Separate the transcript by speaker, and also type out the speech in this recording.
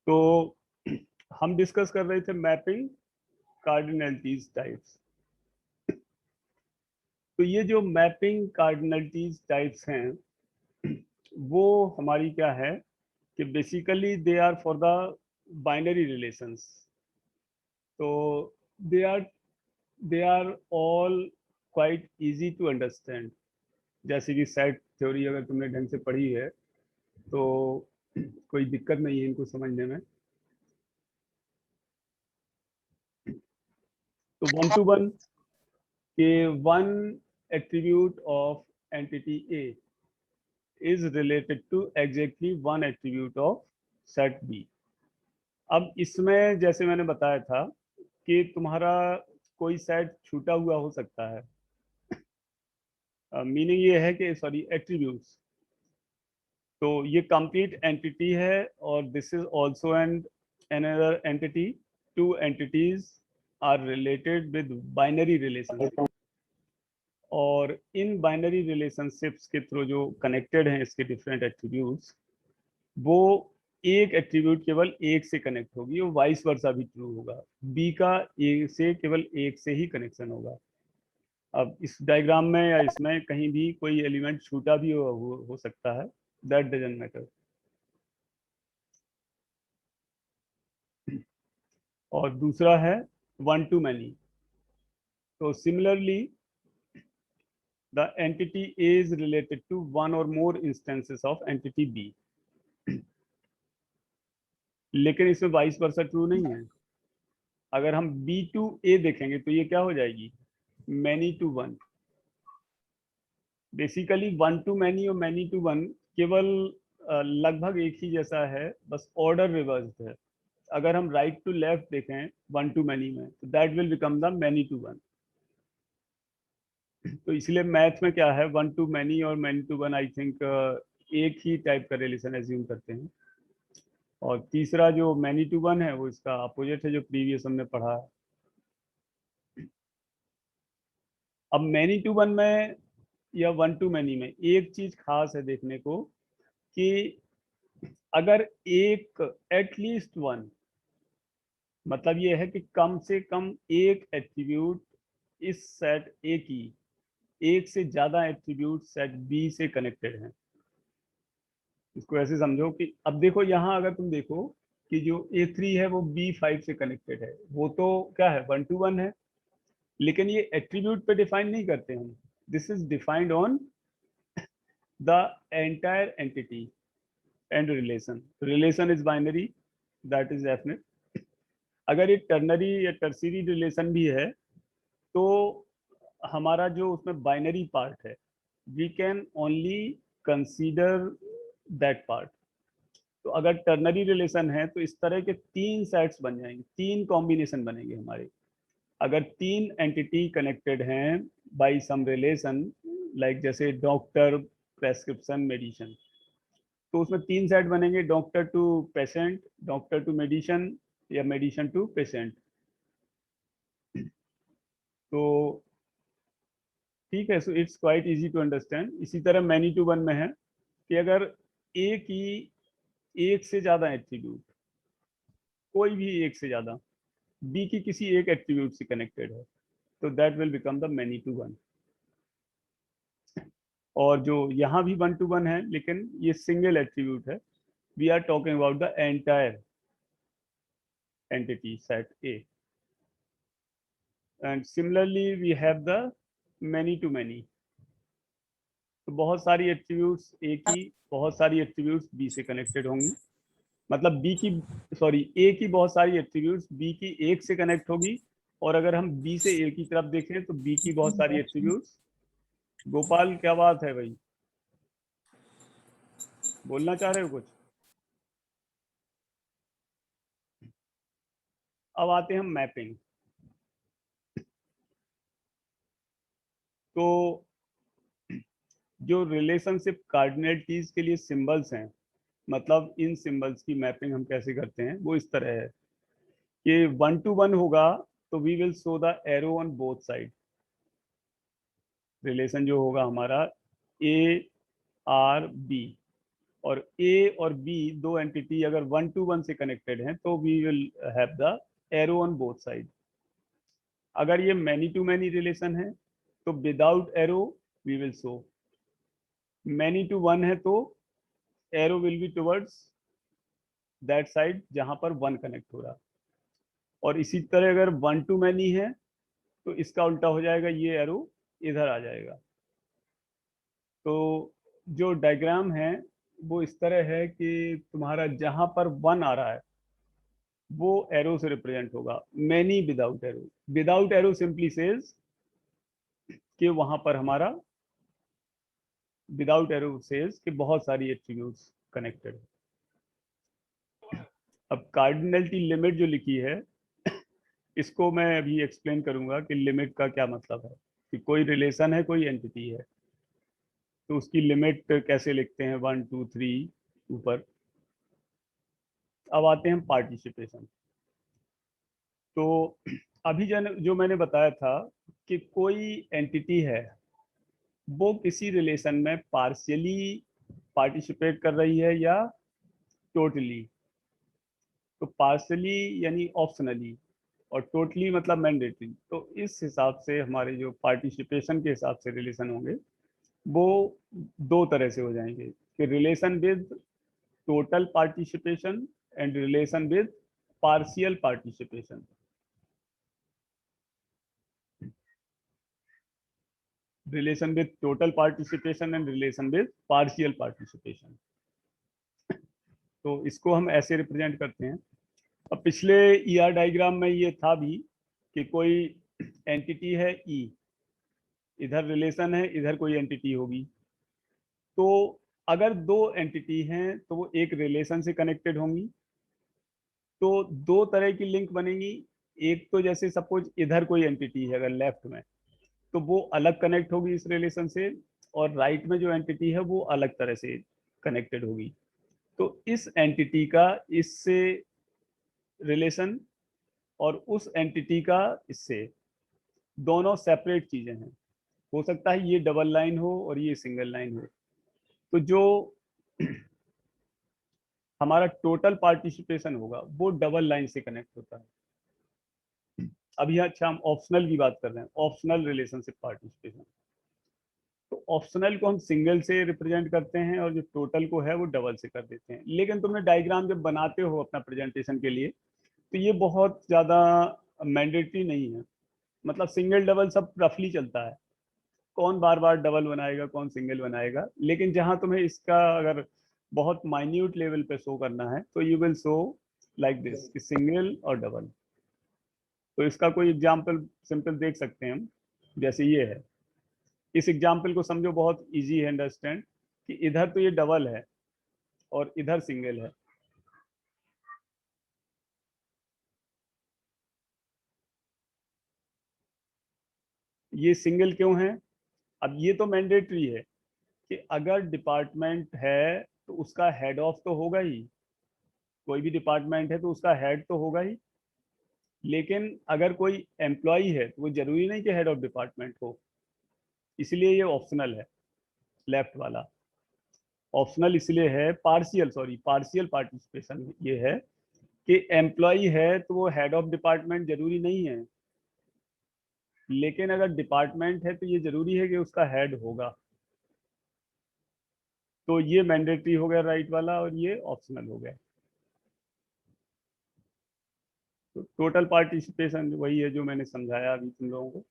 Speaker 1: तो हम डिस्कस कर रहे थे मैपिंग कार्डिनलिटीज टाइप्स। तो ये जो मैपिंग कार्डिनलिटीज टाइप्स हैं वो हमारी क्या है कि basically they are for the binary relations. तो they are they are all quite easy to understand. जैसे कि सेट थ्योरी अगर तुमने ढंग से पढ़ी है तो कोई दिक्कत नहीं है इनको समझने में। तो वन टू वन के one attribute of entity A is related to exactly one attribute of set B। अब इसमें जैसे मैंने बताया था कि तुम्हारा कोई सेट छूटा हुआ हो सकता है। मीनिंग ये है कि सॉरी एट्रीब्यूट्स, तो ये कंप्लीट एंटिटी है और this is also an another entity. Two entities are related with binary relationship, और इन बाइनरी रिलेशनशिप्स के थ्रू जो कनेक्टेड हैं इसके डिफरेंट एट्रीब्यूट्स, वो एक एट्रीब्यूट केवल एक से कनेक्ट होगी और वाइस वर्सा भी ट्रू होगा। बी का ए से केवल एक से ही कनेक्शन होगा। अब इस डायग्राम में या इसमें कहीं भी कोई एलिमेंट छूटा भी हो सकता है, दैट डजंट मैटर। और दूसरा है वन टू मैनी। तो similarly the entity A is related to one और more instances of entity B, लेकिन इसमें वाइस वर्सा ट्रू नहीं है। अगर हम बी टू ए देखेंगे तो ये क्या हो जाएगी, many to one. Basically one to many और मैनी टू वन केवल लगभग एक ही जैसा है, बस ऑर्डर रिवर्स्ड है। अगर हम राइट टू लेफ्ट देखें वन टू मैनी में तो that will become the many to one. तो इसलिए मैथ में क्या है, वन टू मैनी और many to one I think एक ही टाइप का रिलेशन एज्यूम करते हैं। और तीसरा जो मैनी टू वन है वो इसका अपोजिट है जो प्रीवियस हमने पढ़ा है। अब मैनी टू वन में या वन टू मैनी में एक चीज खास है देखने को कि अगर एक एटलीस्ट वन, मतलब ये है कि कम से कम एक एट्रीब्यूट इस सेट ए की एक से ज्यादा एट्रीब्यूट सेट बी से कनेक्टेड हैं। इसको ऐसे समझो कि अब देखो यहाँ अगर तुम देखो कि जो A3 है वो B5 से कनेक्टेड है, वो तो क्या है वन टू वन है, लेकिन ये एट्रीब्यूट पे डिफाइन नहीं करते हम। This is defined on the entire entity and relation is binary, that is definite. अगर ये टर्नरी या टर्सरी रिलेशन भी है तो हमारा जो उसमें बाइनरी पार्ट है we can only consider that part. तो अगर टर्नरी रिलेशन है तो इस तरह के तीन सेट्स बन जाएंगे, तीन कॉम्बिनेशन बनेंगे हमारे। अगर तीन एंटिटी कनेक्टेड हैं बाय सम रिलेशन, लाइक जैसे डॉक्टर, प्रेस्क्रिप्शन, मेडिसिन, तो उसमें तीन सेट बनेंगे, doctor to patient, doctor to medicine, या मेडिसिन टू पेशेंट। तो ठीक है, so it's quite easy to understand. इसी तरह मैनी टू वन में है कि अगर ए की एक से ज्यादा एट्रीब्यूट, कोई भी एक से ज्यादा बी की किसी एक एट्रीब्यूट से कनेक्टेड है तो that will become the many to one. और जो यहाँ भी वन टू वन है लेकिन ये सिंगल एट्रीब्यूट है, we are talking about the entire entity set A. And similarly we have the many to many. तो बहुत सारी एट्रीब्यूट्स ए की बहुत सारी एट्रीब्यूट्स बी से कनेक्टेड होंगी, मतलब बी की सॉरी ए की बहुत सारी एट्रीब्यूट्स बी की एक से कनेक्ट होगी। और अगर हम बी से ए की तरफ देखें तो बी की बहुत सारी एट्रीब्यूट्स, गोपाल क्या बात है भाई, बोलना चाह रहे हो कुछ? अब आते हैं हम मैपिंग। तो जो रिलेशनशिप कार्डिनलिटीज के लिए सिंबल्स हैं, मतलब इन सिंबल्स की मैपिंग हम कैसे करते हैं वो इस तरह है कि वन टू वन होगा तो we will show the arrow on both side. Relation जो होगा हमारा A R B, और ए और बी दो एंटिटी अगर 1 to 1 से कनेक्टेड हैं तो we will have the arrow on both side. अगर ये मैनी टू मैनी रिलेशन है तो without arrow we will show. Many to one है तो arrow will be towards that side जहां पर वन कनेक्ट हो रहा। और इसी तरह अगर 1 to many है तो इसका उल्टा हो जाएगा, ये एरो इधर आ जाएगा। तो जो डायग्राम है वो इस तरह है कि तुम्हारा जहां पर 1 आ रहा है वो एरो से रिप्रेजेंट होगा। Many without arrow, without arrow simply says कि वहां पर हमारा, विदाउट एरो सेज कि बहुत सारी एट्रीब्यूट्स कनेक्टेड है। अब कार्डिनलिटी लिमिट जो लिखी है इसको मैं अभी एक्सप्लेन करूंगा कि लिमिट का क्या मतलब है। कि कोई रिलेशन है, कोई एंटिटी है, तो उसकी लिमिट कैसे लिखते हैं 1 2 3 ऊपर। अब आते हैं पार्टिसिपेशन। तो अभी जो मैंने बताया था कि कोई एंटिटी है वो किसी रिलेशन में पार्शियली पार्टिसिपेट कर रही है या टोटली। तो पार्शियली यानी ऑप्शनली, और टोटली मतलब मैंडेटरी। तो इस हिसाब से हमारे जो पार्टिसिपेशन के हिसाब से रिलेशन होंगे वो दो तरह से हो जाएंगे कि relation with total participation and relation with partial participation. Relation with total participation and relation with partial participation. तो इसको हम ऐसे रिप्रेजेंट करते हैं। अब पिछले ईआर डायग्राम में ये था भी कि कोई एंटिटी है ई, इधर रिलेशन है, इधर कोई एंटिटी होगी। तो अगर दो एंटिटी हैं तो वो एक रिलेशन से कनेक्टेड होंगी। तो दो तरह की लिंक बनेगी। एक तो जैसे सपोज इधर कोई एंटिटी है अगर लेफ्ट में, तो वो अलग कनेक्ट होगी इस रिलेशन से, और राइट में जो एंटिटी है वो अलग तरह से कनेक्टेड होगी। तो इस एंटिटी का इससे रिलेशन और उस एंटिटी का इससे, दोनों सेपरेट चीजें हैं। हो सकता है ये डबल लाइन हो और ये सिंगल लाइन हो। तो जो हमारा टोटल पार्टिसिपेशन होगा वो डबल लाइन से कनेक्ट होता है। अभी अच्छा हम ऑप्शनल की बात कर रहे हैं, ऑप्शनल रिलेशनशिप पार्टिसिपेशन। तो ऑप्शनल को हम सिंगल से रिप्रेजेंट करते हैं और जो टोटल को है वो डबल से कर देते हैं। लेकिन तुमने डायग्राम जब बनाते हो अपना प्रेजेंटेशन के लिए तो ये बहुत ज़्यादा मैंडेटरी नहीं है। मतलब सिंगल डबल सब रफली चलता है, कौन बार बार डबल बनाएगा कौन सिंगल बनाएगा। लेकिन जहां तुम्हें इसका अगर बहुत माइन्यूट लेवल पे शो करना है तो you will show like this, single और डबल। तो इसका कोई एग्जाम्पल सिंपल देख सकते हैं हम, जैसे ये है। इस एग्जाम्पल को समझो, बहुत इजी है अंडरस्टैंड कि इधर तो ये डबल है और इधर सिंगल है। ये सिंगल क्यों है? अब ये तो मैंडेटरी है कि अगर डिपार्टमेंट है तो उसका हेड ऑफ तो होगा ही। कोई भी डिपार्टमेंट है तो उसका हेड तो होगा ही। लेकिन अगर कोई एम्प्लॉय है तो वो जरूरी नहीं कि हेड ऑफ डिपार्टमेंट हो। इसलिए ये ऑप्शनल है, लेफ्ट वाला। ऑप्शनल इसलिए है, पार्शियल, सॉरी, पार्शियल पार्टिसिपेशन ये है कि एम्प्लॉय है तो वो हेड ऑफ डिपार्टमेंट जरूरी नहीं है। लेकिन अगर डिपार्टमेंट है तो ये जरूरी है कि उसका हेड होगा। तो ये मैंडेटरी हो गया राइट वाला और ये ऑप्शनल हो गया। तो टोटल पार्टिसिपेशन वही है जो मैंने समझाया अभी तुम लोगों को।